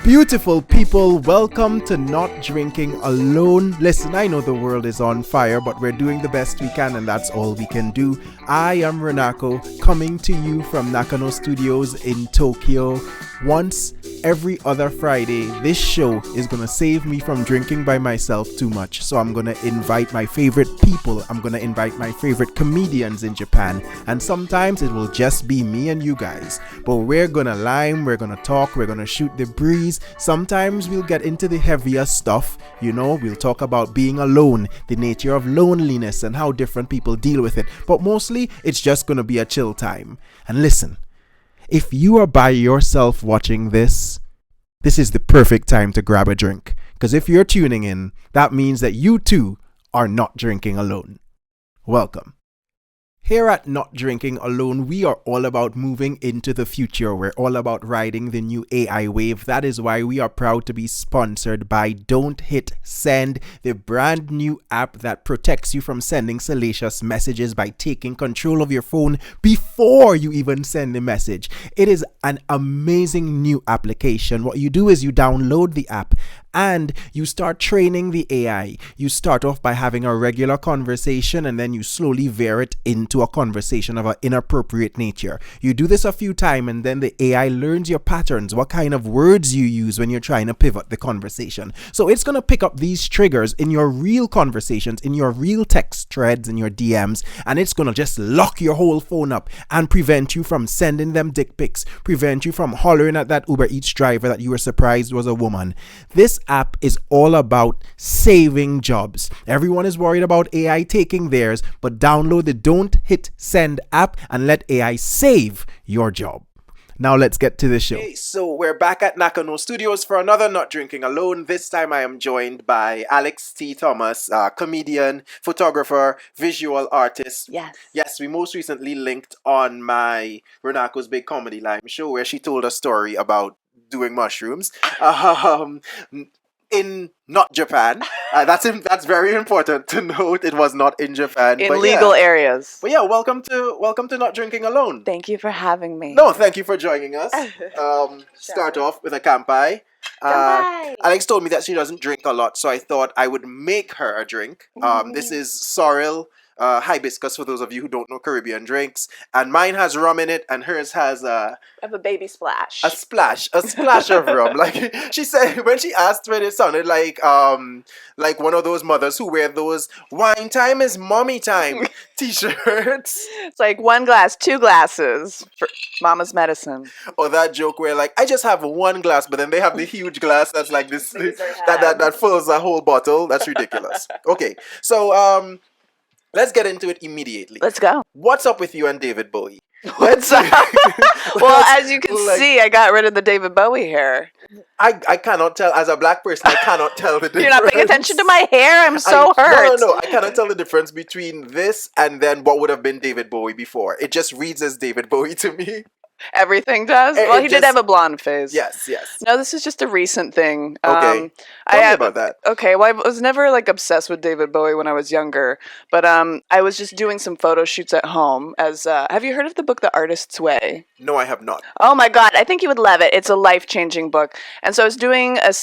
Beautiful people, welcome to Not Drinking Alone. Listen, I know the world is on fire, but we're doing the best we can, and that's all we can do. I am Renako, coming to you from Nakano Studios in Tokyo. Once every other Friday, this show is going to save me from drinking by myself too much. So I'm going to invite my favorite people. I'm going to invite my favorite comedians in Japan. And sometimes it will just be me and you guys. But we're going to lime, we're going to talk, we're going to shoot the breeze. Sometimes we'll get into the heavier stuff. You know, we'll talk about being alone, the nature of loneliness and how different people deal with it. But mostly, it's just going to be a chill time. And listen, if you are by yourself watching this is the perfect time to grab a drink. Because if you're tuning in, that means that you too are not drinking alone. Welcome. Here at Not Drinking Alone, we are all about moving into the future. We're all about riding the new AI wave. That is why we are proud to be sponsored by Don't Hit Send, the brand new app that protects you from sending salacious messages by taking control of your phone before you even send the message. It is an amazing new application. What you do is you download the app and you start training the AI. You start off by having a regular conversation and then you slowly veer it into a conversation of an inappropriate nature. You do this a few times and then the AI learns your patterns, what kind of words you use when you're trying to pivot the conversation. So it's going to pick up these triggers in your real conversations, in your real text threads, in your DMs, and it's going to just lock your whole phone up and prevent you from sending them dick pics, prevent you from hollering at that Uber Eats driver that you were surprised was a woman. This app is all about saving jobs. Everyone is worried about AI taking theirs, but download the Don't Hit Send app and let AI save your job. Now let's get to the show. Okay, so we're back at Nakano Studios for another Not Drinking Alone. This time I am joined by Alex T. Thomas, comedian, photographer, visual artist. Yes, we most recently linked on my Renako's Big Comedy Lime show where she told a story about doing mushrooms in not Japan. That's very important to note. It was not in Japan, in legal areas. But yeah, welcome to Not Drinking Alone. Thank you for having me. No, thank you for joining us. Start off with a kampai. Alex told me that she doesn't drink a lot, so I thought I would make her a drink. This is sorrel. Hibiscus, for those of you who don't know Caribbean drinks, and mine has rum in it, and hers has I have a baby splash. A splash of rum. Like she said when she asked when it sounded like one of those mothers who wear those "wine time is mommy time" t-shirts. It's like 1 glass, 2 glasses for mama's medicine. Or that joke where like I just have 1 glass, but then they have the huge glass that's like this that fills a whole bottle. That's ridiculous. Okay, so let's get into it immediately. Let's go. What's up with you and David Bowie? What's up? Well, as you can see, I got rid of the David Bowie hair. I cannot tell. As a black person, I cannot tell the difference. You're not paying attention to my hair? I'm so hurt. No. I cannot tell the difference between this and then what would have been David Bowie before. It just reads as David Bowie to me. Everything does? Well, he did have a blonde phase. Yes. No, this is just a recent thing. Okay. Tell me about that. Okay, well, I was never like obsessed with David Bowie when I was younger, but I was just doing some photo shoots at home as, have you heard of the book The Artist's Way? No, I have not. Oh my God, I think you would love it. It's a life-changing book. And so I was doing a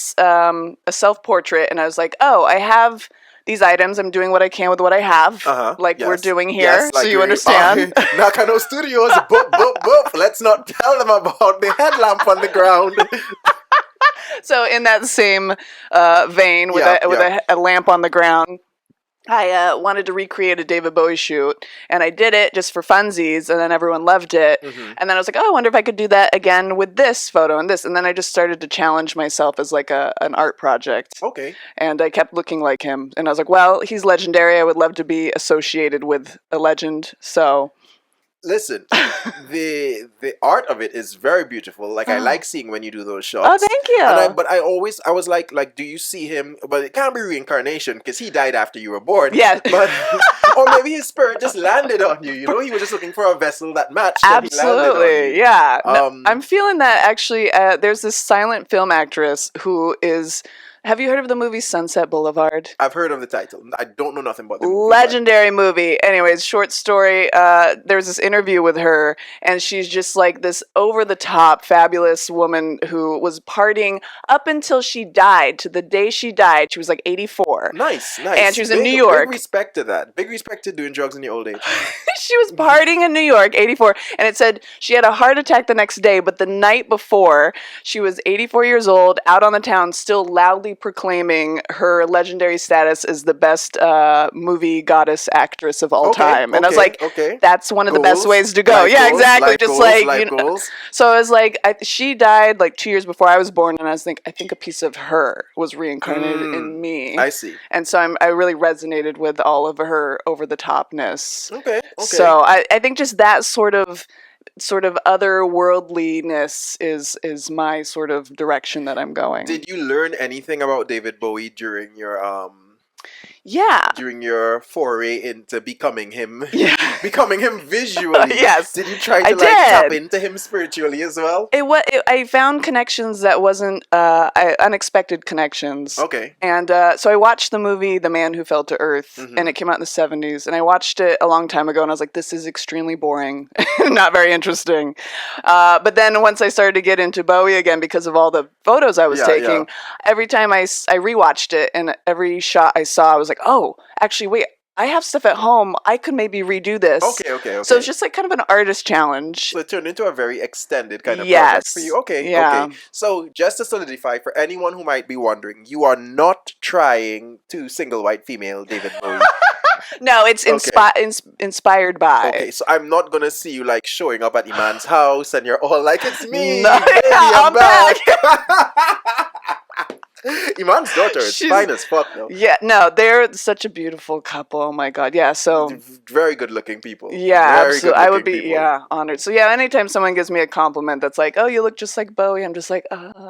self-portrait, and I was like, oh, I have these items. I'm doing what I can with what I have, we're doing here, yes, like so you understand. Nakano Studios, boop. Let's not tell them about the headlamp on the ground. So in that same vein, with a lamp on the ground, I wanted to recreate a David Bowie shoot, and I did it just for funsies, and then everyone loved it. Mm-hmm. And then I was like, oh, I wonder if I could do that again with this photo and this. And then I just started to challenge myself as like an art project. Okay. And I kept looking like him. And I was like, well, he's legendary. I would love to be associated with a legend. So listen, the art of it is very beautiful. Like I like seeing when you do those shots. Oh, thank you. And I was like, do you see him? But it can't be reincarnation because he died after you were born. Yeah. But Or maybe his spirit just landed on you. You know, he was just looking for a vessel that matched. Absolutely, yeah. No, I'm feeling that actually. There's this silent film actress who is. Have you heard of the movie Sunset Boulevard? I've heard of the title. I don't know nothing about the movie. Legendary movie. Anyways, short story. There's this interview with her, and she's just like this over-the-top, fabulous woman who was partying up until she died. To the day she died, she was like 84. Nice. And she was in New York. Big respect to that. Big respect to doing drugs in your old age. She was partying in New York, 84, and it said she had a heart attack the next day, but the night before, she was 84 years old, out on the town, still loudly proclaiming her legendary status as the best movie goddess actress of all time. And I was like, that's one of the best ways to go. Yeah, exactly. Just like, you know. So I was like, she died like 2 years before I was born, and I think a piece of her was reincarnated in me. I see. And so I really resonated with all of her over-the-topness. Okay. So I think just that sort of otherworldliness is my sort of direction that I'm going. Did you learn anything about David Bowie during your foray into becoming him? Yeah. Becoming him visually. Yes. Did you try to tap into him spiritually as well? I found connections that wasn't unexpected connections. Okay. And so I watched the movie The Man Who Fell to Earth, and it came out in the 70s, and I watched it a long time ago, and I was like, this is extremely boring, not very interesting. But then once I started to get into Bowie again because of all the photos I was taking, every time I rewatched it, and every shot I saw, I was like, oh, actually, wait, I have stuff at home. I could maybe redo this. Okay. So it's just like kind of an artist challenge. So it turned into a very extended kind of project for you. Okay. So just to solidify, for anyone who might be wondering, you are not trying to single white female David Bowie. No, it's inspired by. Okay, so I'm not gonna see you like showing up at Iman's house and you're all like, it's me, no, baby, I'm back. Iman's daughter is fine as fuck though. Yeah, no, they're such a beautiful couple. Oh my god, yeah. So very good looking people. Yeah, absolutely. I would be honored. So yeah, anytime someone gives me a compliment that's like, "Oh, you look just like Bowie," I'm just like,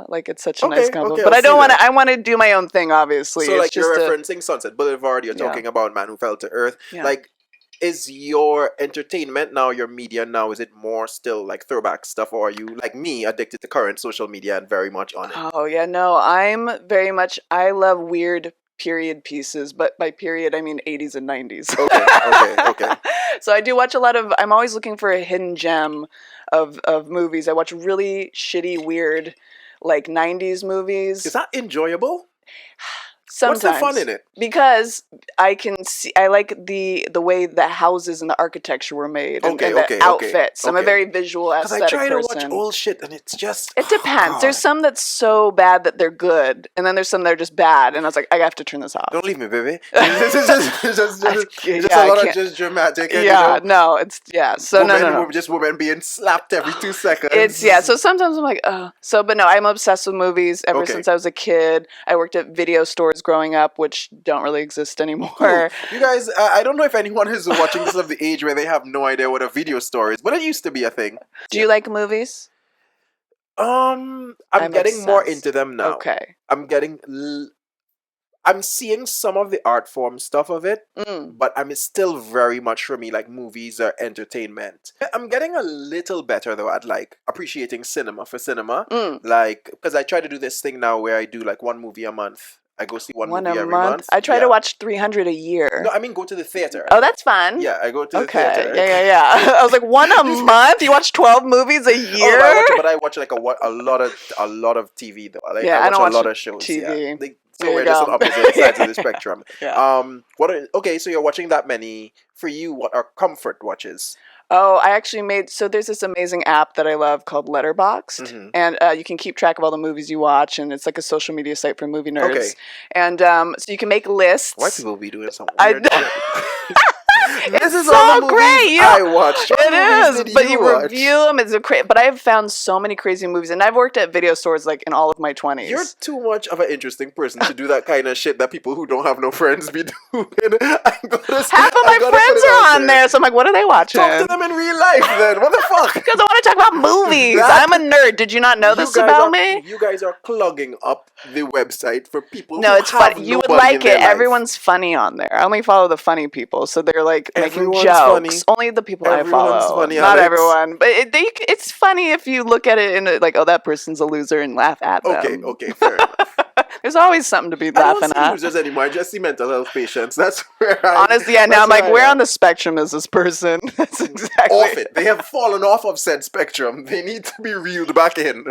like it's such a nice compliment. But I don't want to. I want to do my own thing, obviously. So like you're referencing Sunset Boulevard. You're talking about Man Who Fell to Earth. Yeah. Like, is your entertainment now, your media now, is it more still like throwback stuff, or are you like me, addicted to current social media and very much on it? Oh yeah, no, I'm very much. I love weird period pieces, but by period I mean 80s and 90s. Okay. So I do watch a lot of. I'm always looking for a hidden gem of movies. I watch really shitty, weird, like 90s movies. Is that enjoyable? Sometimes. What's the fun in it? Because I can see, I like the way the houses and the architecture were made and the outfits. I'm a very visual aesthetic person. Because I try to watch old shit and it's just... It depends. God. There's some that's so bad that they're good, and then there's some that are just bad, and I was like, I have to turn this off. Don't leave me, baby. It's just a lot of just dramatic. And, no, it's, So no. Just women being slapped every 2 seconds. It's, so sometimes I'm like, but no, I'm obsessed with movies ever since I was a kid. I worked at video stores growing up, which don't really exist anymore. Cool. You guys, I don't know if anyone is watching this of the age where they have no idea what a video store is, but it used to be a thing. Do you like movies? I'm getting obsessed. More into them now. Okay. I'm seeing some of the art form stuff of it, but it's still very much for me like movies are entertainment. I'm getting a little better though at like appreciating cinema for cinema. Like, because I try to do this thing now where I do like one movie a month. I go see one movie every month. I try to watch 300 a year. No, I mean go to the theater. Oh, that's fun. Yeah, I go to the theater. Yeah. I was like, one a month? You watch 12 movies a year? But I watch like a lot of TV though. Like, I watch a lot of shows. TV. Yeah. So we're just on opposite sides of the spectrum. Yeah. So you're watching that many. For you, what are comfort watches? Oh, I actually there's this amazing app that I love called Letterboxd, and you can keep track of all the movies you watch, and it's like a social media site for movie nerds. Okay. And so you can make lists. Why people be doing something weird? This is so all the movies great. I watched. it is. Did But you watch? review them. But I've found so many crazy movies, and I've worked at video stores like in all of my 20s. You're too much of an interesting person to do that kind of shit that people who don't have no friends be doing. Half of my friends are on there, so I'm like, what are they watching? Talk to them in real life, then. What the fuck? Because I want to talk about movies. I'm a nerd. Did you not know this about me? You guys are clogging up the website for people. No, who it's funny. You would like it. Everyone's funny on there. I only follow the funny people, so they're like making jokes. Funny. Only the people I follow. Funny, not everyone, but it's funny if you look at it and like, oh, that person's a loser, and laugh at them. Okay, fair enough. There's always something to be laughing at. I don't see losers anymore. I just see mental health patients. That's where honestly, now I'm like, where on the spectrum is this person? That's exactly off it. They have fallen off of said spectrum. They need to be reeled back in.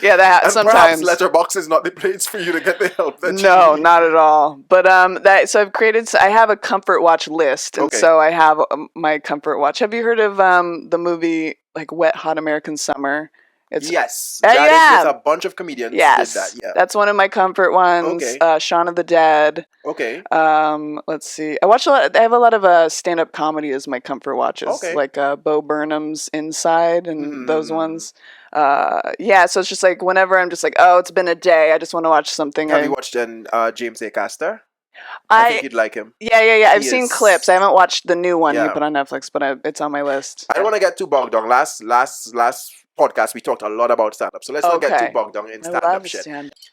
Yeah, that and sometimes Letterboxd is not the place for you to get the help that you need. Not at all. But I have a comfort watch list, and so I have my comfort watch. Have you heard of the movie like Wet Hot American Summer? Yes. It's a bunch of comedians did that. Yeah. That's one of my comfort ones. Okay. Shaun of the Dead. Okay. Let's see. I watch a lot. I have a lot of stand-up comedy as my comfort watches. Okay. Like Bo Burnham's Inside and those ones. So it's just like whenever I'm just like, oh, it's been a day, I just want to watch something. Have you watched James A. Caster? I think you'd like him. Yeah. I've seen clips. I haven't watched the new one he put on Netflix, but it's on my list. I don't want to get too bogged down. Last podcast we talked a lot about stand-up, so let's not get too bogged down in stand-up shit.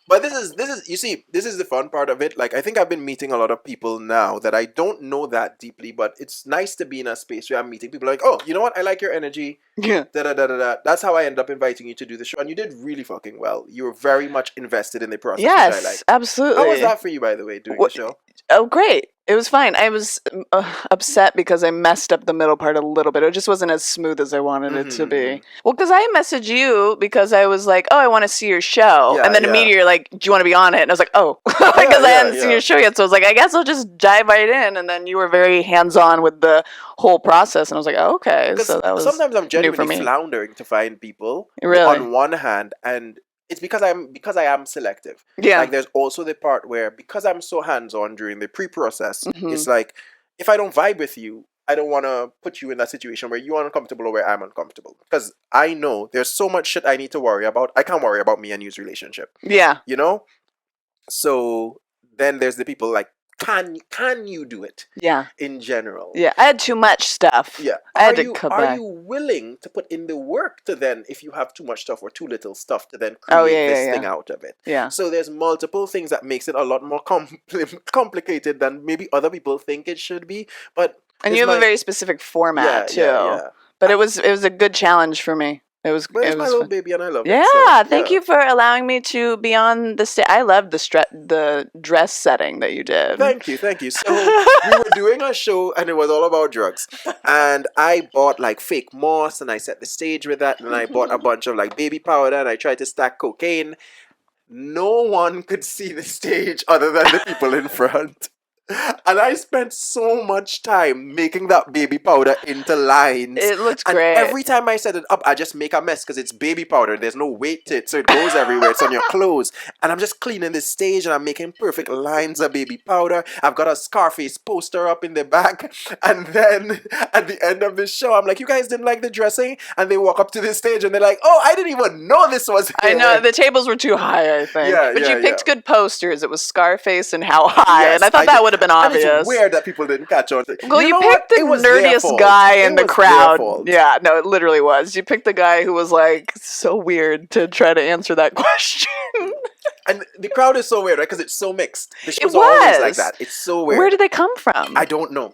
But this is you see, this is the fun part of it. Like, I think I've been meeting a lot of people now that I don't know that deeply, but it's nice to be in a space where I'm meeting people like, oh, you know what, I like your energy. Yeah. That's how I end up inviting you to do the show, and you did really fucking well. You were very much invested in the process. Yes, which I like. Absolutely. How was that for you, by the way, doing the show? Oh, great. It was fine. I was upset because I messed up the middle part a little bit. It just wasn't as smooth as I wanted it to be. Well, because I messaged you because I was like, oh, I want to see your show. And then immediately you're like, do you want to be on it? And I was like, oh, because I hadn't seen your show yet. So I was like, I guess I'll just dive right in. And then you were very hands-on with the whole process. And I was like, oh, okay. So that was sometimes I'm genuinely floundering to find people on one hand, and it's because I am selective. Yeah. Like, there's also the part where, because I'm so hands-on during the pre-process, it's like, if I don't vibe with you, I don't want to put you in that situation where you're uncomfortable or where I'm uncomfortable. Because I know there's so much shit I need to worry about. I can't worry about me and you's relationship. Yeah. You know? So then there's the people like, can you do it? Yeah. In general. Yeah. I had too much stuff. Yeah. Are you willing to put in the work to then, if you have too much stuff or too little stuff, to then create this thing out of it? Yeah. So there's multiple things that makes it a lot more complicated than maybe other people think it should be. And you have a very specific format too. Yeah. But it was a good challenge for me. It was my little baby, and I love it. Yeah, so, thank you for allowing me to be on the stage. I love the dress setting that you did. Thank you. So we were doing a show, and it was all about drugs. And I bought like fake moss, and I set the stage with that. And I bought a bunch of like baby powder, and I tried to stack cocaine. No one could see the stage other than the people in front. And I spent so much time making that baby powder into lines. It looks great. Every time I set it up, I just make a mess because it's baby powder. There's no weight to it, so it goes everywhere. It's on your clothes. And I'm just cleaning the stage, and I'm making perfect lines of baby powder. I've got a Scarface poster up in the back. And then at the end of the show, I'm like, you guys didn't like the dressing? And they walk up to the stage, and they're like, oh, I didn't even know this was here. I know. The tables were too high, I think. But you picked good posters. It was Scarface and How High. Yes, and I thought that would have been obvious. And it's weird that people didn't catch on. Well, you picked the nerdiest guy in the crowd. Yeah, no, it literally was. You picked the guy who was like so weird to try to answer that question. And the crowd is so weird, right? Because it's so mixed. The show's always like that. It's so weird. Where do they come from? I don't know.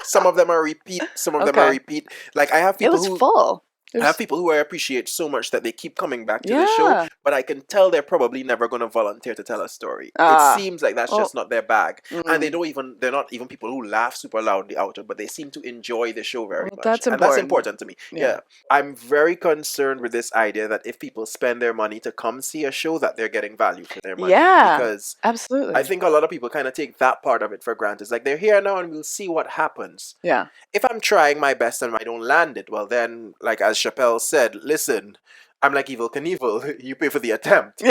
Some of them are repeat. Some of them are repeat. Like, I have people full. I have people who I appreciate so much that they keep coming back to the show, but I can tell they're probably never going to volunteer to tell a story. It seems like that's just not their bag. And they're not even people who laugh super loudly out of, but they seem to enjoy the show very much. That's important. And that's important to me. Yeah. I'm very concerned with this idea that if people spend their money to come see a show, that they're getting value for their money. Yeah, because absolutely. I think a lot of people kind of take that part of it for granted. It's like, they're here now and we'll see what happens. Yeah. If I'm trying my best and I don't land it, well then, like as Chappelle said, listen, I'm like Evel Knievel. You pay for the attempt.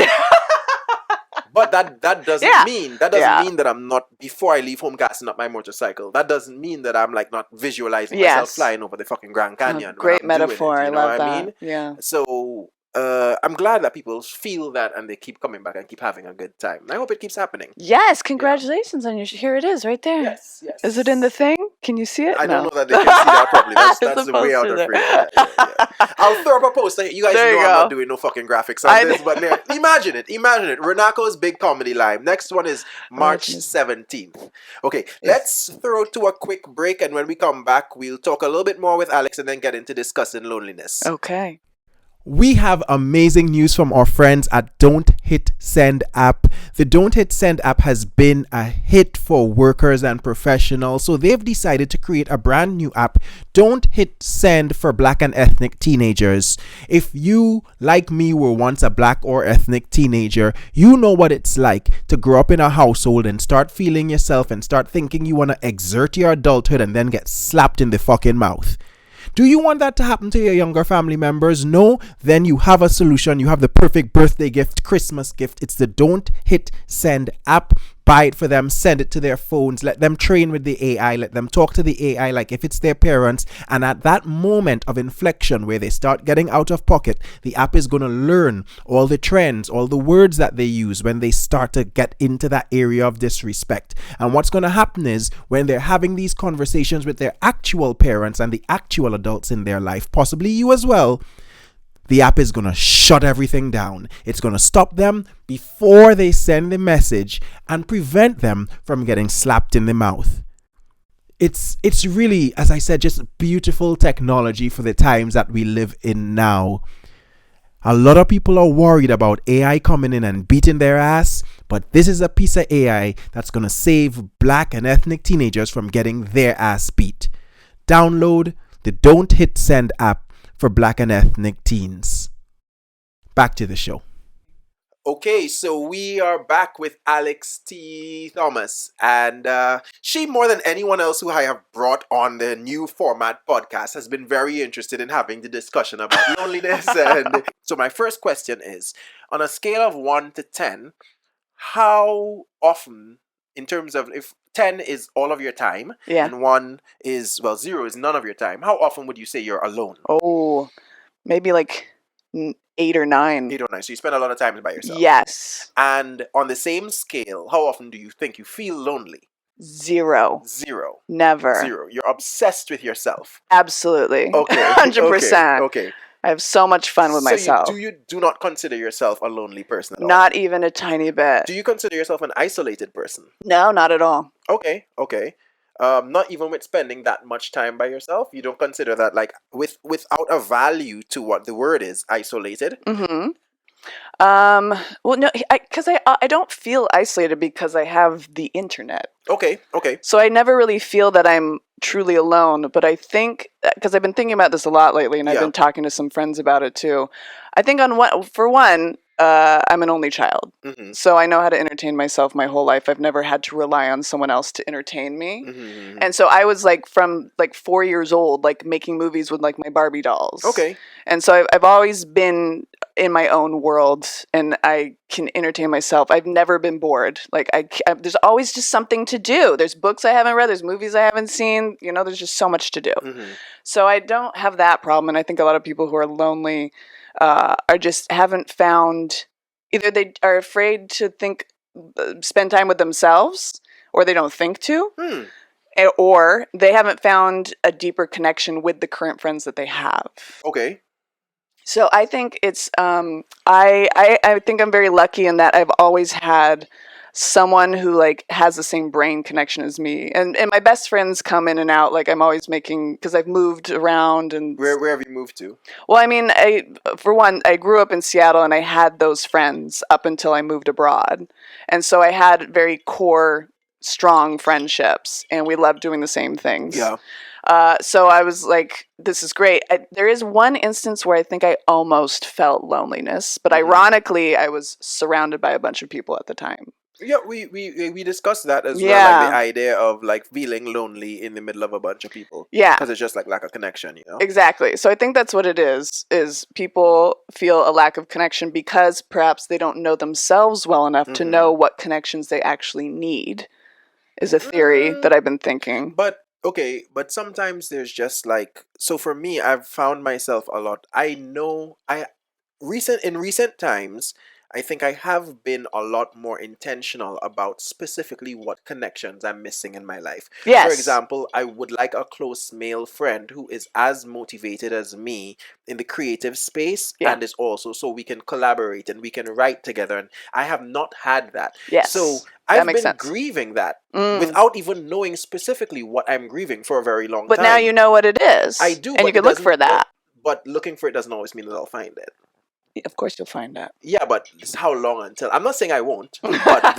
But that doesn't Yeah. mean that I'm not, before I leave home gassing up my motorcycle. That doesn't mean that I'm like not visualizing myself flying over the fucking Grand Canyon when Great I'm doing metaphor. it. I You know love what that. I mean? Yeah. So I'm glad that people feel that and they keep coming back and keep having a good time. And I hope it keeps happening. Yes, congratulations on your. Here it is, right there. Yes, yes. Is it in the thing? Can you see it? I don't know that they can see that properly. That's There's a way out poster of there. frame. Yeah. I'll throw up a poster. You guys There you know I'm go. not doing no fucking graphics on this, but imagine it. Renako's Big Comedy Live. Next one is March 17th. Okay, let's throw to a quick break, and when we come back, we'll talk a little bit more with Alex and then get into discussing loneliness. Okay. We have amazing news from our friends at Don't Hit Send app. The Don't Hit Send app has been a hit for workers and professionals, so they've decided to create a brand new app, Don't Hit Send, for Black and ethnic teenagers. If you, like me, were once a Black or ethnic teenager, you know what it's like to grow up in a household and start feeling yourself and start thinking you want to exert your adulthood and then get slapped in the fucking mouth. Do you want that to happen to your younger family members? No? Then you have a solution. You have the perfect birthday gift, Christmas gift. It's the Don't Hit Send app. Buy it for them, send it to their phones, let them train with the AI, let them talk to the AI like if it's their parents, and at that moment of inflection where they start getting out of pocket, the app is going to learn all the trends, all the words that they use when they start to get into that area of disrespect. And what's going to happen is when they're having these conversations with their actual parents and the actual adults in their life, possibly you as well, the app is going to shut everything down. It's going to stop them before they send the message and prevent them from getting slapped in the mouth. It's really, as I said, just beautiful technology for the times that we live in now. A lot of people are worried about AI coming in and beating their ass, but this is a piece of AI that's going to save Black and ethnic teenagers from getting their ass beat. Download the Don't Hit Send app for Black and ethnic teens. Back to the show. Okay, so we are back with Alex T. Thomas, and she, more than anyone else who I have brought on the new format podcast, has been very interested in having the discussion about loneliness. And so my first question is, on a scale of 1 to 10, how often, in terms of, if 10 is all of your time, and 1 is, 0 is none of your time, how often would you say you're alone? Oh, maybe like 8 or 9. 8 or 9. So you spend a lot of time by yourself. Yes. And on the same scale, how often do you think you feel lonely? 0. 0. Never. 0. You're obsessed with yourself. Absolutely. Okay. 100%. Okay. I have so much fun with myself. So you do not consider yourself a lonely person at all? Not even a tiny bit. Do you consider yourself an isolated person? No, not at all. Okay. Not even with spending that much time by yourself? You don't consider that, like, without a value to what the word is, isolated? Mm-hmm. Well, no, because I don't feel isolated because I have the internet. Okay. So I never really feel that I'm truly alone, but I think, because I've been thinking about this a lot lately, and I've been talking to some friends about it too. I think for one, I'm an only child. Mm-hmm. So I know how to entertain myself my whole life. I've never had to rely on someone else to entertain me. Mm-hmm. And so I was like, from like 4 years old, like making movies with like my Barbie dolls. Okay. And so I've always been in my own world, and I can entertain myself. I've never been bored. Like there's always just something to do. There's books I haven't read. There's movies I haven't seen. You know, there's just so much to do. Mm-hmm. So I don't have that problem. And I think a lot of people who are lonely are just haven't found, either they are afraid to spend time with themselves, or they don't think to, or they haven't found a deeper connection with the current friends that they have. Okay. So I think it's, I think I'm very lucky in that I've always had someone who like has the same brain connection as me, and my best friends come in and out. Like I'm always making, because I've moved around. And where have you moved to? Well, I mean, for one, I grew up in Seattle, and I had those friends up until I moved abroad, and so I had very core, strong friendships, and we loved doing the same things. Yeah. So I was like, this is great. There is one instance where I think I almost felt loneliness, but ironically, I was surrounded by a bunch of people at the time. Yeah, we discussed that as well, like the idea of like feeling lonely in the middle of a bunch of people. Yeah. Because it's just like lack of connection, you know? Exactly. So I think that's what it is people feel a lack of connection because perhaps they don't know themselves well enough to know what connections they actually need, is a theory that I've been thinking. But okay, but sometimes there's just like, so for me, I've found myself a lot. I know in recent times, I think I have been a lot more intentional about specifically what connections I'm missing in my life. Yes. For example, I would like a close male friend who is as motivated as me in the creative space and is also so we can collaborate and we can write together. And I have not had that. Yes. So that I've makes been sense. grieving that without even knowing specifically what I'm grieving for a very long But time. now you know what it is. I do, and but you can look for that. But looking for it doesn't always mean that I'll find it. Of course you'll find that. Yeah, but it's how long until? I'm not saying I won't, but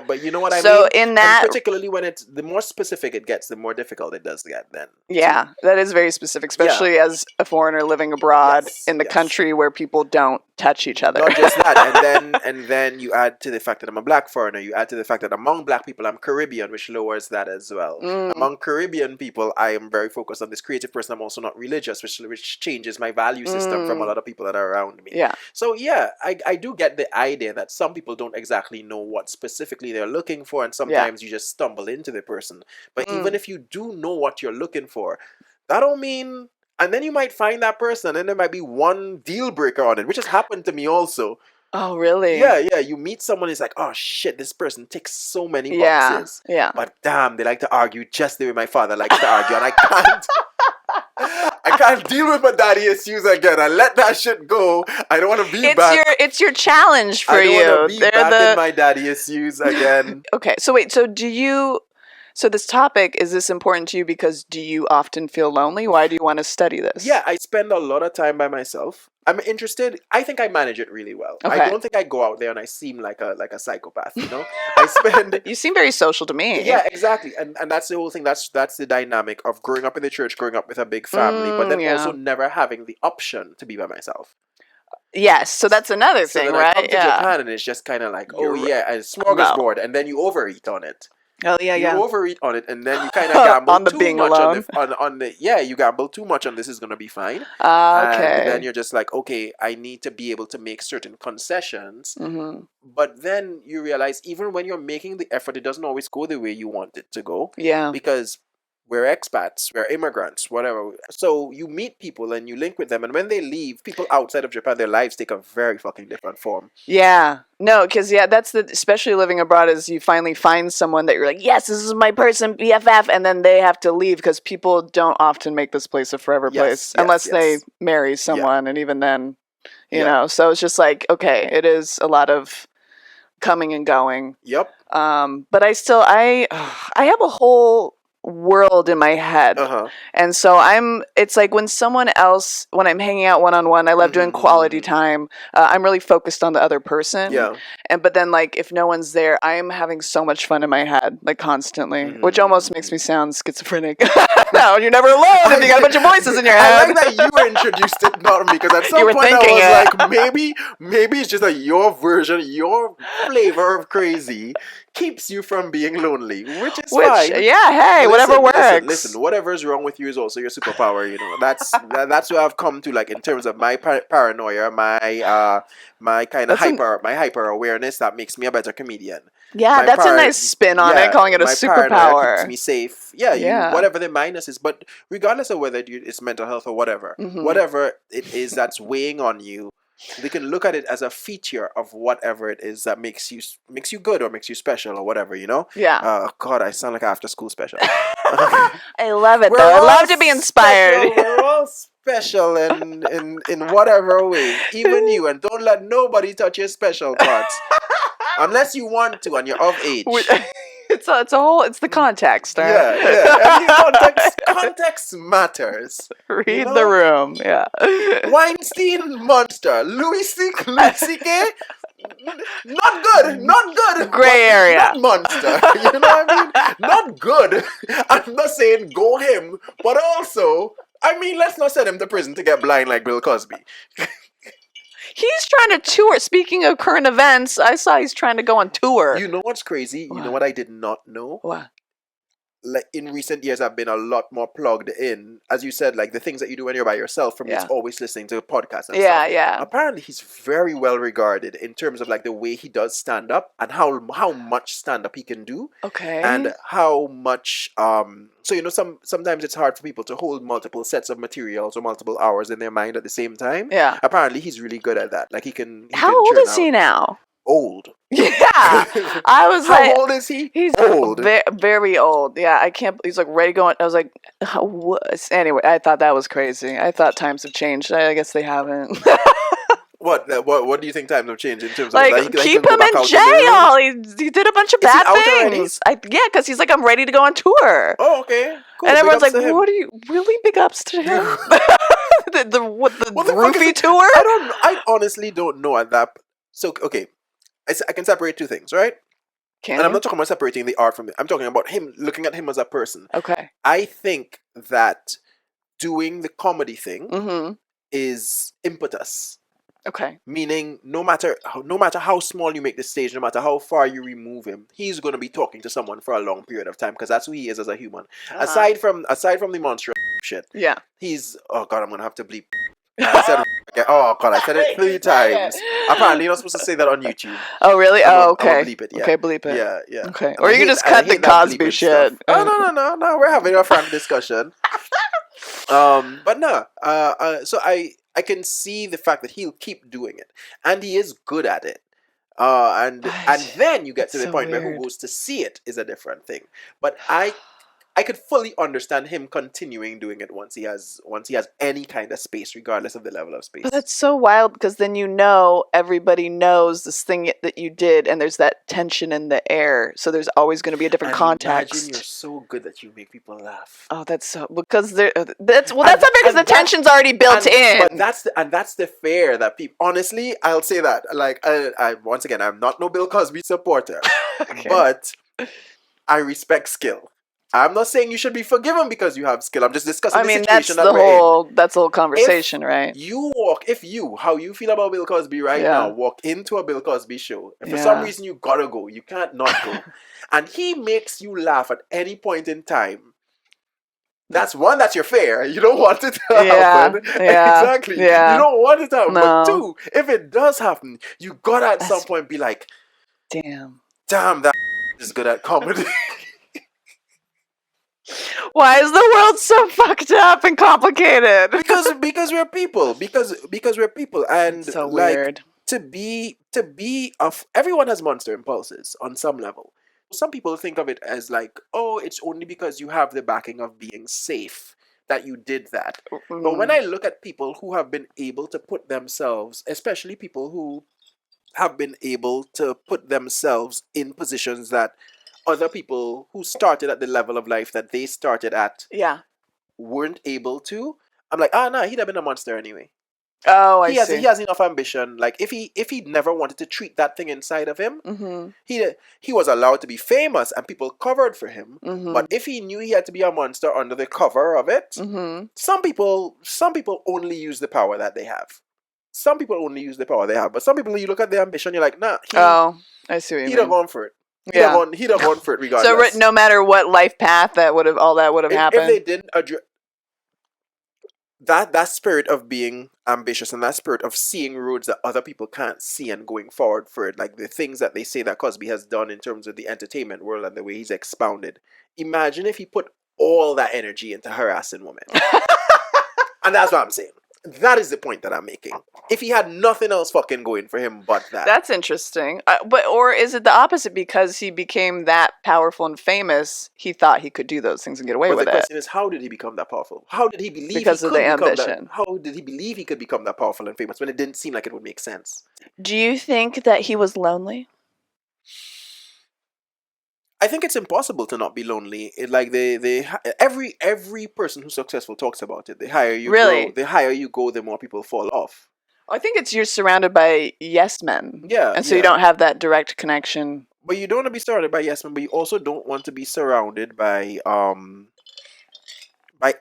but you know what I mean? So in that, and particularly when it's, the more specific it gets, the more difficult it does get then. Yeah, that is very specific, especially as a foreigner living abroad in the country where people don't touch each other. Not just that, and then you add to the fact that I'm a black foreigner, you add to the fact that among black people I'm Caribbean, which lowers that as well. Among Caribbean people, I am very focused on this creative person. I'm also not religious, which changes my value system from a lot of people that are around me. Yeah. So yeah, I do get the idea that some people don't exactly know what specifically they're looking for, and sometimes you just stumble into the person. But even if you do know what you're looking for, that don't mean. And then you might find that person, and there might be one deal breaker on it, which has happened to me also. Oh, really? Yeah. You meet someone, it's like, oh shit, this person ticks so many boxes. Yeah. But damn, they like to argue just the way my father likes to argue, and I can't. I can't deal with my daddy issues again. I let that shit go. I don't want to be back. It's your challenge for you. I don't want to be back in my daddy issues again. Okay, so wait, so this topic, is this important to you because do you often feel lonely? Why do you want to study this? Yeah, I spend a lot of time by myself. I'm interested. I think I manage it really well. Okay. I don't think I go out there and I seem like a psychopath, you know? I spend You seem very social to me. Yeah, exactly. And that's the whole thing. That's the dynamic of growing up in the church, growing up with a big family, but then also never having the option to be by myself. Yes, so that's another thing, right? I come to Japan and it's just kind of like, oh yeah, a smorgasbord, and then you overeat on it. Oh yeah, you overeat on it, and then you kind of gamble on the too being much alone. on the you gamble too much on this is gonna be fine. Okay. And then you're just like, okay, I need to be able to make certain concessions. But then you realize even when you're making the effort, it doesn't always go the way you want it to go. Yeah. Because we're expats, we're immigrants, whatever. So you meet people and you link with them, and when they leave, people outside of Japan, their lives take a very fucking different form. Yeah. No, because that's especially living abroad, is you finally find someone that you're like, yes, this is my person, BFF, and then they have to leave because people don't often make this place a forever place unless they marry someone, and even then, you know. So it's just like, okay, it is a lot of coming and going. Yep. But I have a whole world in my head, and so it's like when I'm hanging out one-on-one, I love doing quality time. I'm really focused on the other person, but then like if no one's there, I'm having so much fun in my head, like constantly, which almost makes me sound schizophrenic. No, you're never alone if you got a bunch of voices in your head. I like that you introduced it, not me, because at some point I was like, maybe it's just like your version, your flavor of crazy keeps you from being lonely, which is fine. Yeah, hey, whatever works. Listen, whatever's wrong with you is also your superpower. You know, that's what I've come to, like, in terms of my paranoia, my kind of hyper awareness that makes me a better comedian. Yeah, that's a nice spin on it, calling it a superpower. Keeps me safe. Yeah, whatever the minus is, but regardless of whether it's mental health or whatever, whatever it is that's weighing on you, they can look at it as a feature of whatever it is that makes you good or makes you special or whatever, you know? Yeah. God, I sound like an after school special. I love it, though. I love to be inspired. We're all special in whatever way, even you. And don't let nobody touch your special parts. Unless you want to and you're of age. It's the context, right? I mean, context matters. Read the room, yeah. Weinstein monster, Louis C.K. Not good. Gray area. Not monster. You know what I mean? Not good. I'm not saying go him, but also, I mean, let's not send him to prison to get blind like Bill Cosby. He's trying to tour. Speaking of current events, I saw he's trying to go on tour. You know what's crazy? What? You know what I did not know? What? Like in recent years, I've been a lot more plugged in, as you said, like the things that you do when you're by yourself. From just always listening to podcasts and stuff. Yeah. Apparently, he's very well regarded in terms of like the way he does stand up and how much stand up he can do. Okay. And how much so you know sometimes it's hard for people to hold multiple sets of materials or multiple hours in their mind at the same time. Yeah. Apparently, he's really good at that. Like he can. How old is he now? Old. Yeah, I was How like, old is he? He's old, very old. Yeah, I can't. He's like ready to go. I was like, what? Anyway, I thought that was crazy. I thought times have changed. I guess they haven't. What do you think times have changed in terms like, of keep him in jail? He did a bunch of bad things. Yeah, because he's like, I'm ready to go on tour. Oh, okay. Cool. And everyone's like, what are you really big ups to him? the roofie tour? I honestly don't know at that. So okay. I can separate two things, right? And I'm not talking about separating the art from it. I'm talking about him, looking at him as a person. Okay. I think that doing the comedy thing is impetus. Okay. Meaning, no matter how small you make the stage, no matter how far you remove him, he's going to be talking to someone for a long period of time because that's who he is as a human. Aside from the monster shit. Yeah. He's oh god, I'm going to have to bleep. I said oh god, I said it 3 times. Apparently, you're not supposed to say that on YouTube. Oh really? Oh okay. I'm bleep it, yeah. Okay, bleep it. Yeah. Okay. Or you can just cut the Cosby shit. Oh no. We're having a frank discussion. But no. So I can see the fact that he'll keep doing it, and he is good at it. And then you get to the point where who goes to see it is a different thing. But I could fully understand him continuing doing it once he has any kind of space, regardless of the level of space. But that's so wild because then everybody knows this thing that you did, and there's that tension in the air. So there's always going to be a different context. Imagine you're so good that you make people laugh. Oh, that's so that's not fair because the tension's already built in. But that's the fear that people. Honestly, I'll say that. Like I once again, I'm not no Bill Cosby supporter, but I respect skill. I'm not saying you should be forgiven because you have skill. I'm just discussing the situation that we're in. That's the whole conversation, right? How you feel about Bill Cosby now, walk into a Bill Cosby show. If for some reason you gotta go, you can't not go. And he makes you laugh at any point in time. That's your fear. You don't want it to happen. Yeah, exactly. Yeah. You don't want it to happen. No. But 2, if it does happen, you gotta at some point be like, damn, that is good at comedy. Why is the world so fucked up and complicated? because we're people. Because we're people, and so weird. To be everyone has monster impulses on some level. Some people think of it as like, oh, it's only because you have the backing of being safe that you did that. But when I look at people who have been able to put themselves, especially people who have been able to put themselves in positions that other people who started at the level of life that they started at weren't able to, I'm like, no, he'd have been a monster anyway. Oh, I see. He has enough ambition. Like if he never wanted to treat that thing inside of him, he was allowed to be famous and people covered for him. But if he knew he had to be a monster under the cover of it, some people only use the power that they have. Some people only use the power they have. But some people, you look at their ambition, you're like, nah. I see what you mean. He'd have gone for it. He'd have gone for it regardless. So no matter what life path that would have happened. If they didn't address that spirit of being ambitious and that spirit of seeing roads that other people can't see and going forward for it, like the things that they say that Cosby has done in terms of the entertainment world and the way he's expounded. Imagine if he put all that energy into harassing women. And that's what I'm saying. That is the point that I'm making. If he had nothing else fucking going for him but that. That's interesting. Or is it the opposite? Because he became that powerful and famous, he thought he could do those things and get away with it. But the question is, how did he become that powerful? How did he believe because of the ambition? How did he believe he could become that powerful and famous when it didn't seem like it would make sense? Do you think that he was lonely? I think it's impossible to not be lonely. Every person who's successful talks about it. The higher you go, the more people fall off. I think it's you're surrounded by yes men. Yeah. And so you don't have that direct connection. But you don't want to be surrounded by yes men, but you also don't want to be surrounded by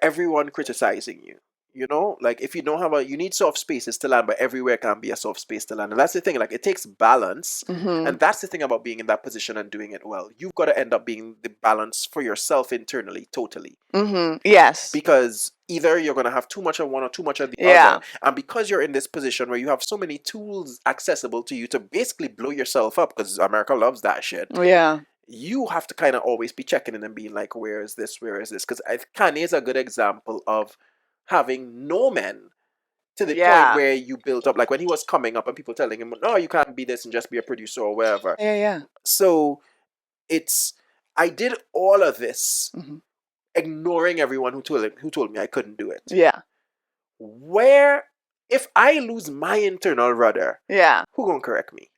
everyone criticizing you. You know, like if you don't have you need soft spaces to land, but everywhere can be a soft space to land. And that's the thing, like it takes balance. And that's the thing about being in that position and doing it well. You've got to end up being the balance for yourself internally, totally. Yes. Because either you're going to have too much of one or too much of the other. And because you're in this position where you have so many tools accessible to you to basically blow yourself up, because America loves that shit. Yeah. You have to kind of always be checking in and being like, where is this? Where is this? Because Kanye is a good example of having no men to the point where you built up, like when he was coming up and people telling him, no, you can't be this and just be a producer or whatever. Yeah. So I did all of this ignoring everyone who told me I couldn't do it. Yeah. Where, if I lose my internal rudder, who gonna correct me?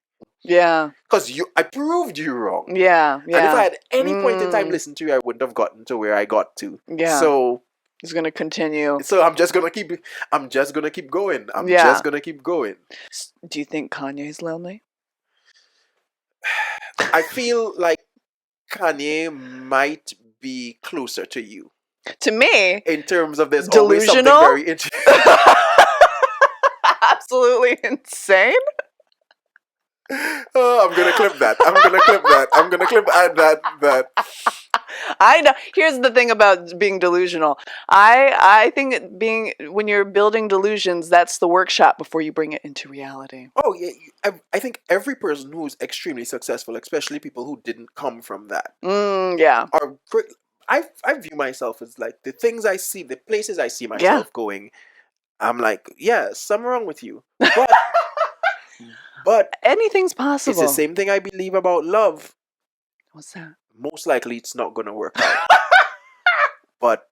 Yeah. Because I proved you wrong. Yeah. And if I had any point in time listened to you, I wouldn't have gotten to where I got to. Yeah. So it's gonna continue. So I'm just gonna keep going. I'm just gonna keep going. Do you think Kanye's lonely? I feel like Kanye might be closer to you. To me? In terms of there's delusional? Always something very interesting. Absolutely insane? Oh, I'm gonna clip that. I'm gonna clip that. I know. Here's the thing about being delusional. I think when you're building delusions, that's the workshop before you bring it into reality. Oh yeah, I think every person who's extremely successful, especially people who didn't come from that, are great. I view myself as like the things I see, the places I see myself going. I'm like, something wrong with you, but anything's possible. It's the same thing I believe about love. What's that? Most likely it's not going to work out. But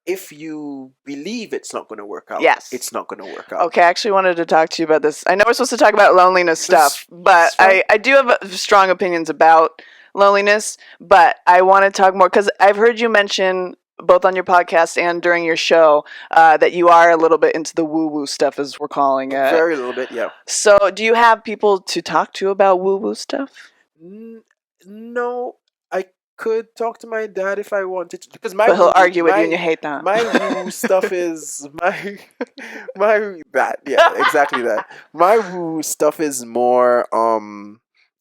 if you believe it's not going to work out, it's not going to work out. Okay, I actually wanted to talk to you about this. I know we're supposed to talk about loneliness stuff, but I do have strong opinions about loneliness, but I want to talk more because I've heard you mention both on your podcast and during your show that you are a little bit into the woo-woo stuff, as we're calling it. Very little bit, yeah. So do you have people to talk to about woo-woo stuff? No, I could talk to my dad if I wanted to, because but he'll argue with you and you hate that. My woo stuff is exactly that. My woo stuff is more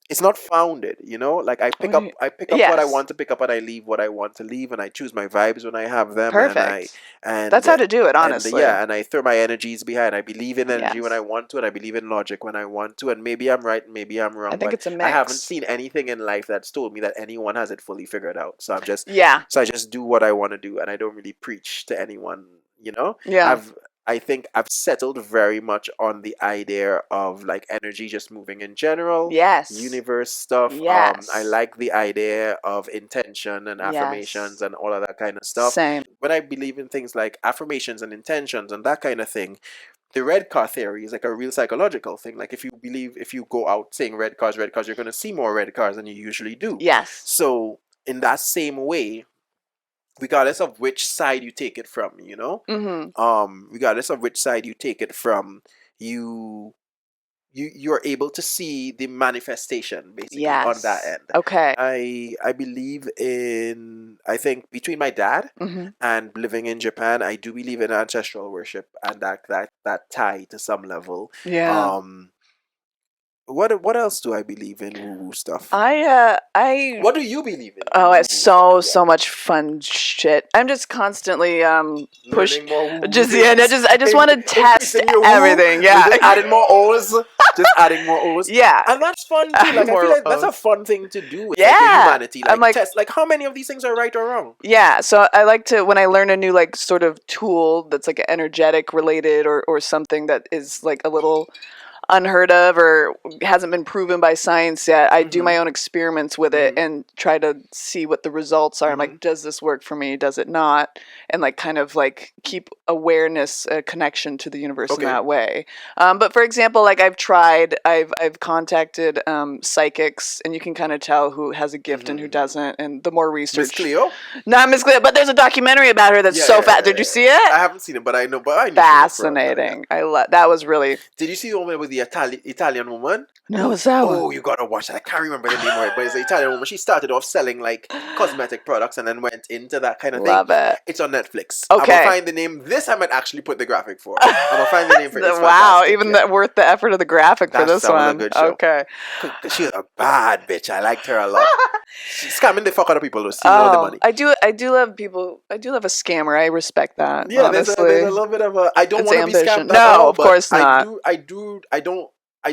it's not founded, you know? Like I pick up what I want to pick up and I leave what I want to leave, and I choose my vibes when I have them. Perfect. And that's how to do it, honestly. And I throw my energies behind. I believe in energy when I want to, and I believe in logic when I want to, and maybe I'm right, maybe I'm wrong. I think it's a mix. I haven't seen anything in life that's told me that anyone has it fully figured out. So I'm just so I just do what I want to do, and I don't really preach to anyone, you know? Yeah. I think I've settled very much on the idea of like energy just moving in general. Yes. Universe stuff. Yes. I like the idea of intention and affirmations and all of that kind of stuff. Same. When I believe in things like affirmations and intentions and that kind of thing, the red car theory is like a real psychological thing. Like if you go out saying red cars, you're going to see more red cars than you usually do. Yes. So in that same way, regardless of which side you take it from, you know, regardless of which side you take it from, you're able to see the manifestation basically on that end. Okay. I believe in, I think between my dad and living in Japan, I do believe in ancestral worship and that tie to some level. Yeah. What else do I believe in woo-woo stuff? What do you believe in? Oh, it's so much fun shit. I'm just constantly pushing. I just want to test everything. Yeah, just adding more O's. Yeah, and that's fun too. Like I feel like that's a fun thing to do with humanity. Like, I'm like, test like how many of these things are right or wrong. Yeah, so I like to when I learn a new like sort of tool that's like energetic related or something that is like a little unheard of or hasn't been proven by science yet, I do my own experiments with it and try to see what the results are. I'm like, does this work for me? Does it not? And like kind of like keep awareness, a connection to the universe in that way. But for example, like I've contacted psychics, and you can kind of tell who has a gift and who doesn't. And the more research, Miss Cleo? Not Miss Cleo, but there's a documentary about her that's Did you see it? I haven't seen it, but I know. Fascinating. I love that. Was really. Did you see the one with the the Italian woman. No, it's that one. Oh, you gotta watch that. I can't remember the name of it, but it's an Italian woman. She started off selling like cosmetic products and then went into that kind of thing. Love it. It's on Netflix. Okay. I'm gonna find the name. This I might actually put the graphic for. I'm gonna find the name for it. It's wow, fantastic, even that worth the effort of the graphic for this one. A good show. Okay. She was a bad bitch. I liked her a lot. She's scamming the fuck out of people to steal all the money. I do love people. I do love a scammer. I respect that. Yeah, honestly. there's a little bit of a. I don't want to be scammed. No, of course not. I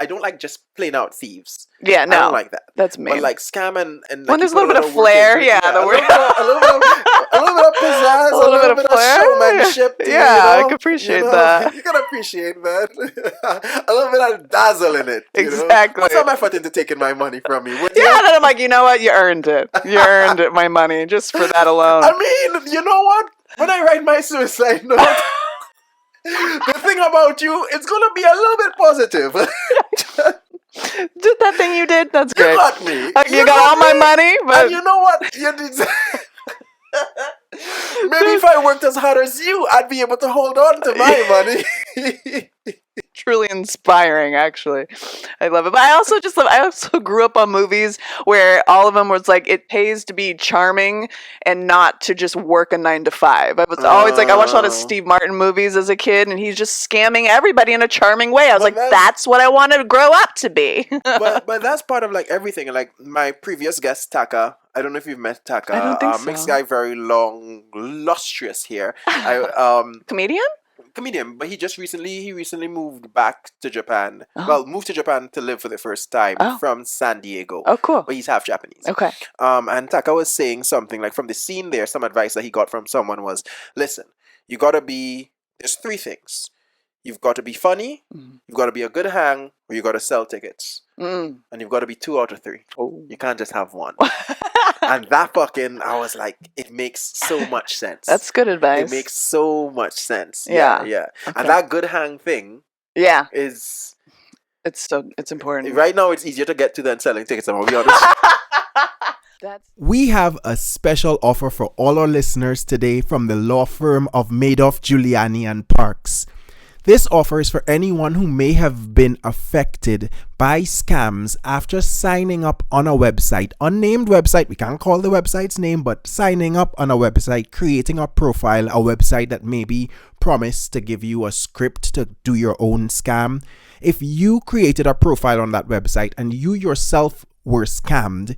don't like just plain out thieves. Yeah, no. I don't like that. That's me. But like scam and like when there's a little bit of flair, a little bit of pizzazz, a little bit of showmanship. I can appreciate that. You can appreciate that. A little bit of dazzle in it. Exactly. What's my effort into taking my money from me? Then I'm like, you know what? You earned it. You earned it, my money, just for that alone. I mean, you know what? When I write my suicide note, the thing about you, it's gonna be a little bit positive. Did that thing you did? That's great. You got me. You got all my money, but and you know what? You did. Maybe if I worked as hard as you, I'd be able to hold on to my money. Truly inspiring, actually. I love it. But I also grew up on movies where all of them was like, it pays to be charming and not to just work a 9 to 5. I was always like, I watched a lot of Steve Martin movies as a kid, and he's just scamming everybody in a charming way. I was like, that's what I want to grow up to be. but that's part of like everything. Like my previous guest, Taka. I don't know if you've met Taka. I don't think so. Mixed guy, very long, lustrous hair. Comedian, but he recently moved back to Japan. Oh. Well, moved to Japan to live for the first time from San Diego. Oh, cool. But he's half Japanese. Okay. And Taka was saying something like from the scene there, some advice that he got from someone was, listen, there's 3 things. You've got to be funny, you've got to be a good hang, or you got to sell tickets. And you've got to be 2 out of 3. Oh. You can't just have one. And that I was like, it makes so much sense. That's good advice. It makes so much sense. Yeah. Okay. Okay. And that good hang thing is... It's important. Right now, it's easier to get to than selling tickets, I'm going to be honest. We have a special offer for all our listeners today from the law firm of Madoff, Giuliani and Parks. This offer is for anyone who may have been affected by scams after signing up on a website, unnamed website, we can't call the website's name, but signing up on a website, creating a profile, a website that maybe promised to give you a script to do your own scam. If you created a profile on that website and you yourself were scammed,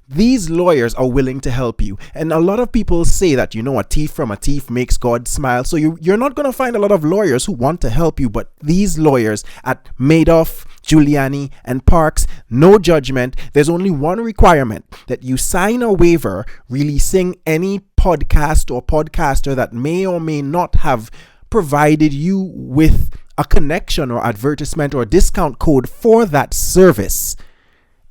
these lawyers are willing to help you. And a lot of people say that, a thief from a thief makes God smile. So you're not going to find a lot of lawyers who want to help you. But these lawyers at Madoff, Giuliani, and Parks, no judgment. There's only one requirement, that you sign a waiver releasing any podcast or podcaster that may or may not have provided you with a connection or advertisement or discount code for that service.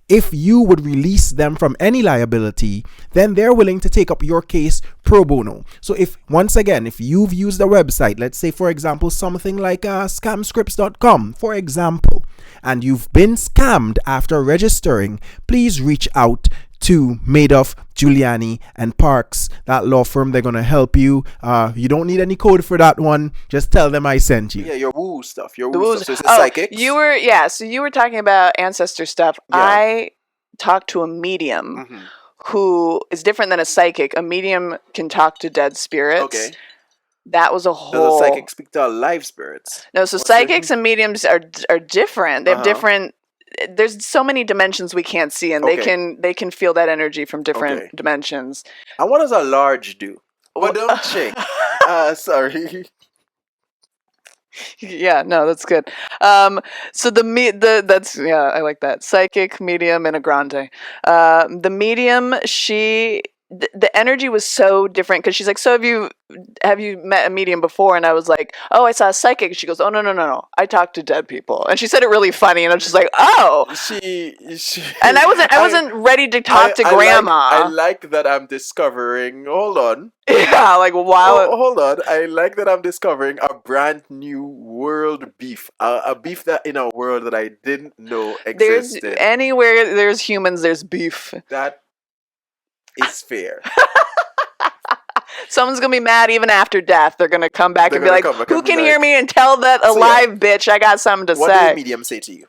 If you would release them from any liability, then they're willing to take up your case pro bono. So if you've used a website, let's say, for example, something like scamscripts.com, for example, and you've been scammed after registering, please reach out to Madoff, Giuliani, and Parks, that law firm. They're going to help you. You don't need any code for that one. Just tell them I sent you. Yeah, your woo stuff. Your woo stuff. So it's psychics. So you were talking about ancestor stuff. Yeah. I talked to a medium who is different than a psychic. A medium can talk to dead spirits. Okay. That was a whole... Does a psychic speak to live spirits? No, so psychics and mediums are different. They have different... There's so many dimensions we can't see, and they can feel that energy from different dimensions. And what does a large do? What don't chick? Sorry. Yeah, no, that's good. So I like that. Psychic, medium, and a grande. The medium, the energy was so different because she's like, so have you met a medium before? And I was like, oh, I saw a psychic. She goes, oh, no. I talk to dead people. And she said it really funny. And I'm just like, oh. And I wasn't ready to talk to grandma. I like that I'm discovering, hold on. Yeah, like, wow. Hold on. I like that I'm discovering a brand new world beef. A beef that in a world that I didn't know existed. Anywhere there's humans, there's beef. That is fair. Someone's going to be mad even after death. They're going to come back and be like, who can hear me and tell that alive bitch I got something to say? What did medium say to you?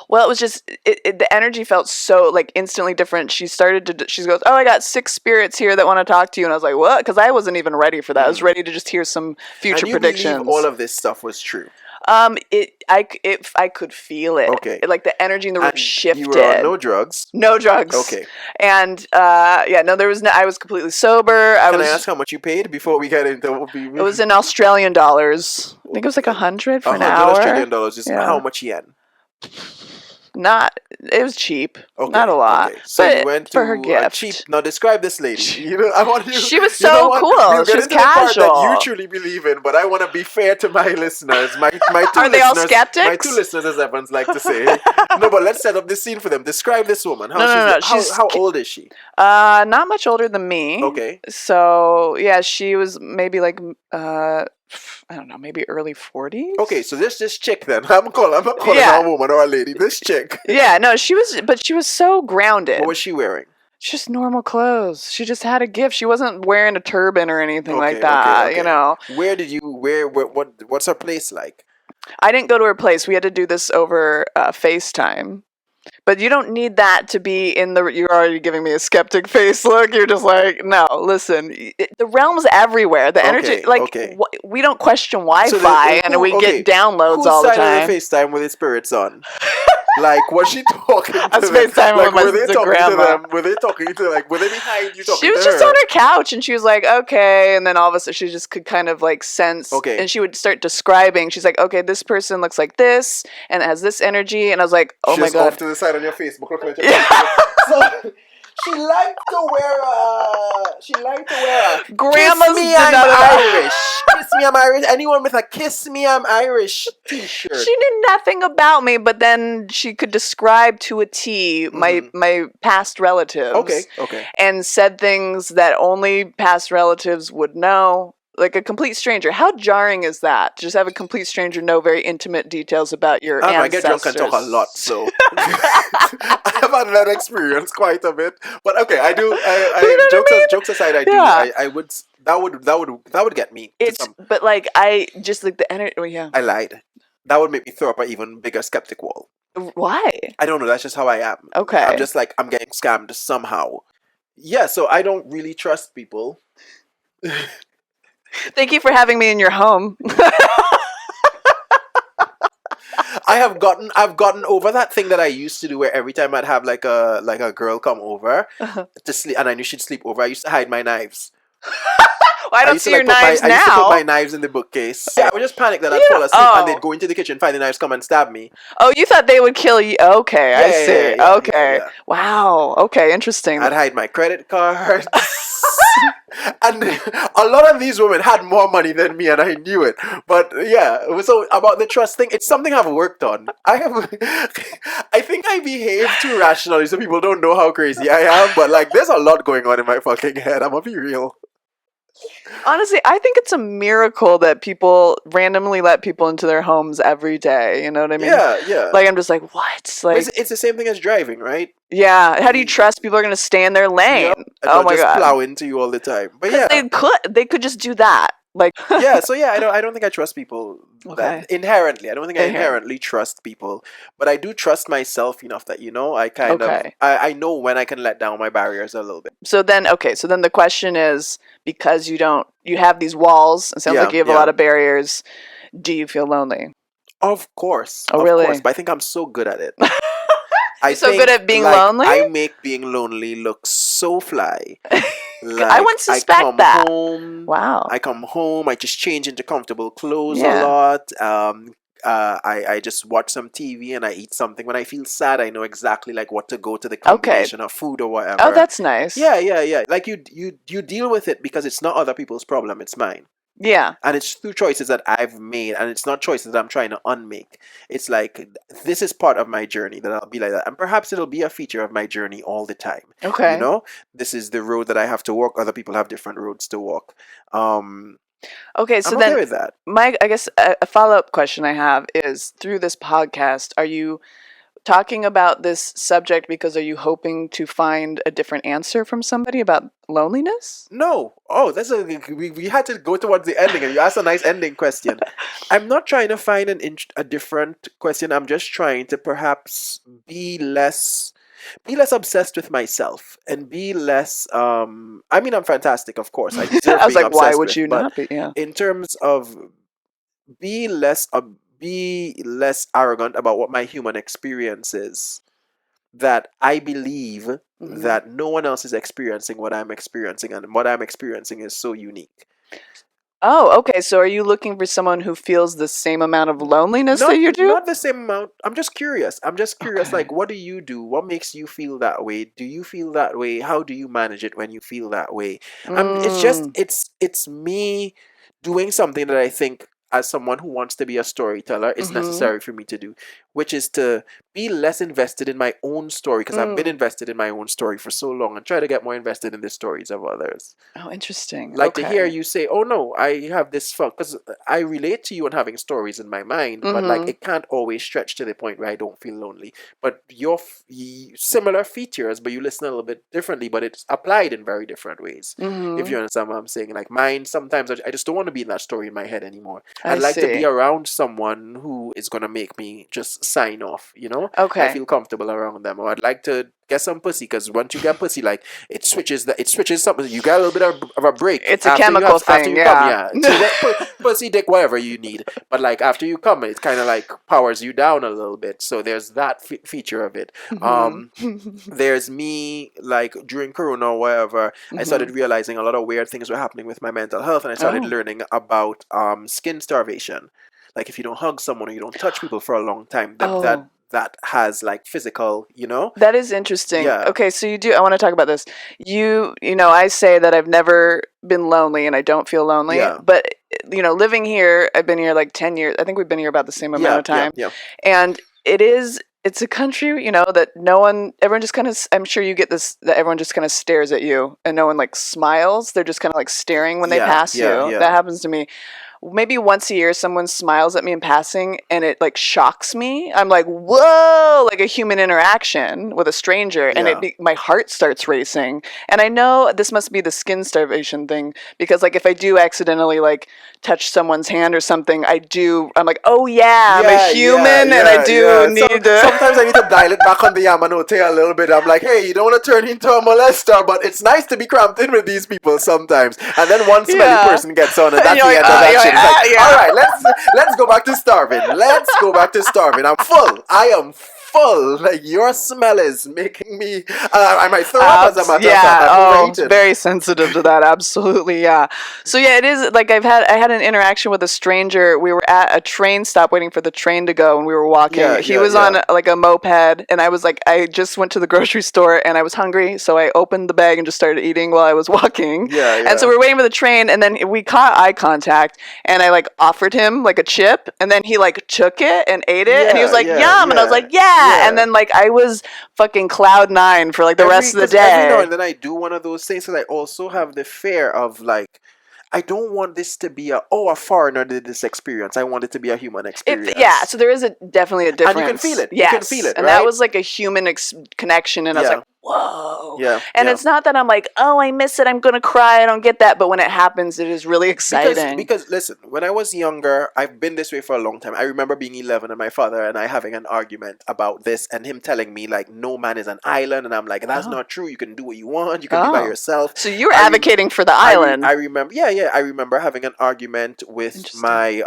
Well, it was just, the energy felt so, like, instantly different. She goes, oh, I got 6 spirits here that want to talk to you. And I was like, what? Because I wasn't even ready for that. I was ready to just hear some future predictions. And you believe all of this stuff was true? I could feel it. Okay. Like the energy in the room shifted. You were on no drugs? No drugs. Okay. And there was no. I was completely sober. Can I ask how much you paid before we get into? It was in Australian dollars. I think it was like 100 for an hour. Australian dollars is how much yen? It was cheap. Okay, not a lot. Okay. So you went for her gift. Cheap. Now describe this lady. I want you. She was so cool. She was casual. The part that you truly believe in, but I want to be fair to my listeners. My two Are they all skeptics? My 2 listeners, as everyone's like to say. No, but let's set up this scene for them. Describe this woman. How old is she? Not much older than me. Okay. So yeah, she was maybe like I don't know, maybe early 40s. Okay, so this chick then. I'm not calling her a woman or a lady. This chick. Yeah, no, she was so grounded. What was she wearing? Just normal clothes. She just had a gift. She wasn't wearing a turban or anything like that, you know. What's her place like? I didn't go to her place. We had to do this over FaceTime. But you don't need that to be you're already giving me a skeptic face look. You're just like, no, listen, the realm's everywhere. The energy, we don't question Wi-Fi and we get downloads all the time. Whose side of the FaceTime with the spirits on? Like, was she talking to them? I was FaceTiming with my grandma. Were they talking to them? Were they behind you talking to her? She was just on her couch and she was like, okay. And then all of a sudden she just could kind of like sense. Okay. And she would start describing. She's like, okay, this person looks like this and has this energy. And I was like, oh my God. She's off to the side on your Facebook looking at your so, She liked to wear a Grandma's Kiss Me I'm Irish. Kiss Me I'm Irish. Anyone with a Kiss Me I'm Irish t-shirt. She knew nothing about me, but then she could describe to a T my past relatives. Okay. And said things that only past relatives would know. Like a complete stranger. How jarring is that? To just have a complete stranger know very intimate details about your ancestors. I get drunk and talk a lot, so I have had that experience quite a bit. But okay, I do. Jokes aside, I would. That would get me. But like I just like the energy. Oh, yeah. I lied. That would make me throw up an even bigger skeptic wall. Why? I don't know. That's just how I am. Okay. I'm just like I'm getting scammed somehow. Yeah. So I don't really trust people. Thank you for having me in your home. I've gotten over that thing that I used to do where every time I'd have like a girl come over to sleep and I knew she'd sleep over, I used to hide my knives. Well, I don't see your knives now. I used to put my knives in the bookcase. Yeah, I would just panic that I'd fall asleep and they'd go into the kitchen, find the knives, come and stab me. Oh, you thought they would kill you? Okay, I see. Okay. Yeah. Wow. Okay, interesting. I'd hide my credit cards. And a lot of these women had more money than me and I knew it. But yeah, so about the trust thing, it's something I've worked on. I think I behave too rationally so people don't know how crazy I am. But like, there's a lot going on in my fucking head. I'm gonna be real. Honestly, I think it's a miracle that people randomly let people into their homes every day. You know what I mean? Yeah. Like, I'm just like, what? Like, it's the same thing as driving, right? Yeah. How do you trust people are going to stay in their lane? Yep. Oh my God. Plow into you all the time. But yeah, they could just do that. Like yeah, so yeah, I don't think I trust people that inherently. I don't think I inherently trust people, but I do trust myself enough that I know when I can let down my barriers a little bit. So then the question is, because you have these walls, it sounds like you have a lot of barriers, do you feel lonely? Of course. Oh, really? Of course, but I think I'm so good at it. Good at being lonely? I make being lonely look so fly. Like, I wouldn't suspect that. Wow. I come home, I just change into comfortable clothes a lot. I just watch some TV and I eat something. When I feel sad, I know exactly like what to go to the combination of food or whatever. Oh, that's nice. Yeah. Like you deal with it because it's not other people's problem, it's mine. Yeah. And it's through choices that I've made, and it's not choices that I'm trying to unmake. It's like, this is part of my journey that I'll be like that. And perhaps it'll be a feature of my journey all the time. Okay. You know? This is the road that I have to walk. Other people have different roads to walk. Okay, so I'm then okay with that. I guess a follow-up question I have is, through this podcast, are you talking about this subject because are you hoping to find a different answer from somebody about loneliness? No. Oh, we had to go towards the ending, and you asked a nice ending question. I'm not trying to find a different question. I'm just trying to perhaps be less obsessed with myself and be less I mean, I'm fantastic, of course. I deserve I was being like, why obsessed would with, you but not be? Yeah. in terms of be less be less arrogant about what my human experience is, that I believe that no one else is experiencing what I'm experiencing, and what I'm experiencing is so unique. Oh, okay. So are you looking for someone who feels the same amount of loneliness that Not you do? not the same amount. I'm just curious. Okay. Like, what do you do? What makes you feel that way? Do you feel that way? How do you manage it when you feel that way? It's just Mm. it's me doing something that I think, as someone who wants to be a storyteller, it's Mm-hmm. necessary for me to do, which is to be less invested in my own story, because I've been Mm. invested in my own story for so long, and try to get more invested in the stories of others. Oh, interesting. Like, to hear Okay. you say, "Oh no, I have this fun," because I relate to you and having stories in my mind, but like, Mm-hmm. it can't always stretch to the point where I don't feel lonely. But your similar features, but you listen a little bit differently, but it's applied in very different ways. If Mm-hmm. you understand what I'm saying, like mine, sometimes I just don't want to be in that story in my head anymore. I I'd like to be see. around someone who is gonna make me just sign off. I Okay. feel comfortable around them, or I'd like to get some pussy, because once you get pussy, like, it switches something. You get a little bit of a break It's a chemical after thing, you come, yeah. yeah. So you get pussy, dick, whatever you need. But like, after you come, it kind of like powers you down a little bit. So there's that feature of it. Mm-hmm. There's me, like, during Corona or whatever, I Mm-hmm. started realizing a lot of weird things were happening with my mental health, and I started Oh. learning about skin starvation. Like, if you don't hug someone or you don't touch people for a long time, Oh. that has like physical, That is interesting. yeah, Okay, so I want to talk about this. I say that I've never been lonely and I don't feel lonely, yeah, but living here, I've been here like 10 years. I think we've been here about the same amount yeah, of yeah, time. yeah, And it's a country, that everyone just kind of, I'm sure you get this, that everyone just kind of stares at you and no one like smiles. They're just kind of like staring when they yeah, pass yeah, you. yeah. That happens to me. Maybe once a year someone smiles at me in passing and it like shocks me. I'm like, whoa, like a human interaction with a stranger, and Yeah. my heart starts racing. And I know this must be the skin starvation thing, because like if I do accidentally like touch someone's hand or something, I'm like, oh yeah, I'm a Yeah, yeah, human and I yeah, do yeah. need to. Sometimes I need to dial it back on the Yamanote a little bit. I'm like, hey, you don't want to turn into a molester, but it's nice to be cramped in with these people sometimes. And then one smelly Yeah. person gets on, and that's You're the like, end of that you're shit. like, It's like, all yeah. right, let's go back to starving. Let's go back to starving. I'm full. I am full. Like, your smell is making me. I might throw up, as a matter of fact. Yeah. I'm Oh, overeating. very sensitive to that. Absolutely. Yeah. So yeah, it is like I had an interaction with a stranger. We were at a train stop waiting for the train to go, and we were walking. Yeah, He yeah, was yeah, on like a moped, and I was like, I just went to the grocery store and I was hungry, so I opened the bag and just started eating while I was walking. yeah, And so yeah, we were waiting for the train, and then we caught eye contact, and I like offered him like a chip, and then he like took it and ate it, and he was yeah, like, yeah, yum, and I was yeah, like, yeah, and yeah. then like I was fucking cloud nine for like the rest of the Because every now day. and then I do one of those things, because I also have the fear of, like, I don't want this to be a foreigner did this experience. I want it to be a human Yeah, experience. so there is definitely a And you can feel difference. it. You can feel Yes, it, and that right? was like a human connection, and I was Yeah. like, whoa. Yeah. And Yeah. it's not that I'm like, oh, I miss it, I'm gonna cry, I don't get that, but when it happens, it is really exciting. Because listen, when I was younger, I've been this way for a long time. I remember being 11 and my father and I having an argument about this, and him telling me, like, no man is an island, and I'm like, that's Oh, not true. You can do what you want. You can be by oh, yourself. so you're I rem- advocating for the island? I remember, yeah, yeah, I remember having an argument Interesting.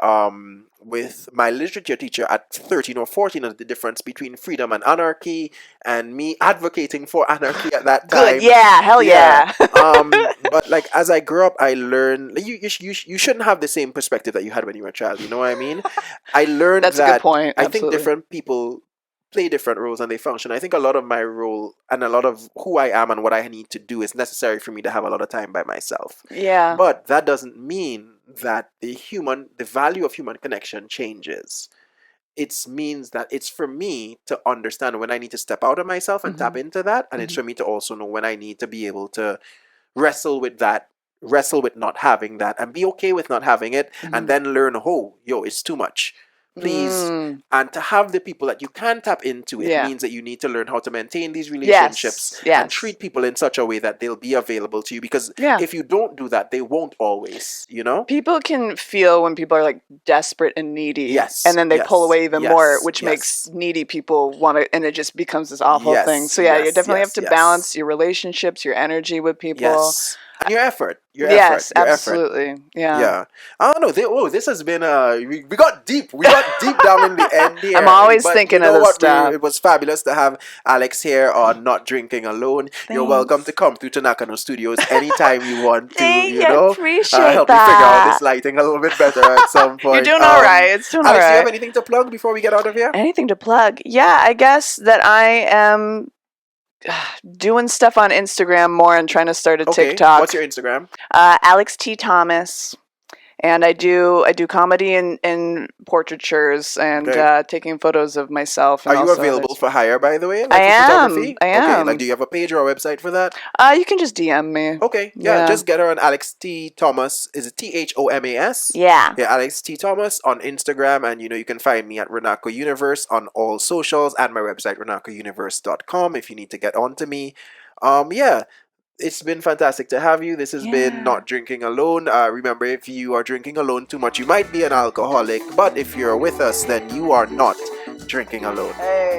with my literature teacher at 13 or 14 of the difference between freedom and anarchy, and me advocating for anarchy at that Good, time. yeah, hell Yeah. yeah. But like, as I grew up, I learned, like, you shouldn't have the same perspective that you had when you were a child. You know what I mean? I learned That's a good that point. I think Absolutely. different people play different roles and they function. I think a lot of my role and a lot of who I am and what I need to do is necessary for me to have a lot of time by myself. Yeah. But that doesn't mean that the value of human connection changes. It means that it's for me to understand when I need to step out of myself and tap Hmm. into that, and it's Hmm. for me to also know when I need to be able to wrestle with that, wrestle with not having that, and be okay with not having it, and Hmm. then learn, oh, yo, it's too much. please. And to have the people that you can tap into, it means that you need to learn how to maintain these relationships and treat people in such a way that they'll be available to you. Because if you don't do that, they won't always, you know? People can feel when people are like desperate and needy. Yes. And then they pull away even more, which makes needy people want to, and it just becomes this awful thing. So you definitely have to balance your relationships, your energy with people. Yes. And your effort. Yes, absolutely. Yeah. I don't know. This has been we got deep. We got deep down in the end here. I'm always thinking of this stuff. It was fabulous to have Alex here on Not Drinking Alone. Thanks. You're welcome to come through to Nakano Studios anytime you want to. I appreciate help that. you figure out this lighting a little bit better at some point. You're doing all right. It's doing all right. Alex, do you have anything to plug before we get out of here? Anything to plug? Yeah, I guess that I am doing stuff on Instagram more and trying to start a TikTok. What's your Instagram? Alex T. Thomas. And I do comedy and portraitures and taking photos of myself. And are you available for hire, by the way? I am. I am. Okay. Like, do you have a page or a website for that? You can just DM me. Okay. Yeah. Just get her on Alex T. Thomas. Is it THOMAS? Yeah. Yeah. Alex T. Thomas on Instagram, and you can find me at Renako Universe on all socials and my website renakouniverse.com if you need to get on to me. It's been fantastic to have you. This has been Not Drinking Alone. Remember, if you are drinking alone too much, you might be an alcoholic. But if you're with us, then you are not drinking alone. Hey.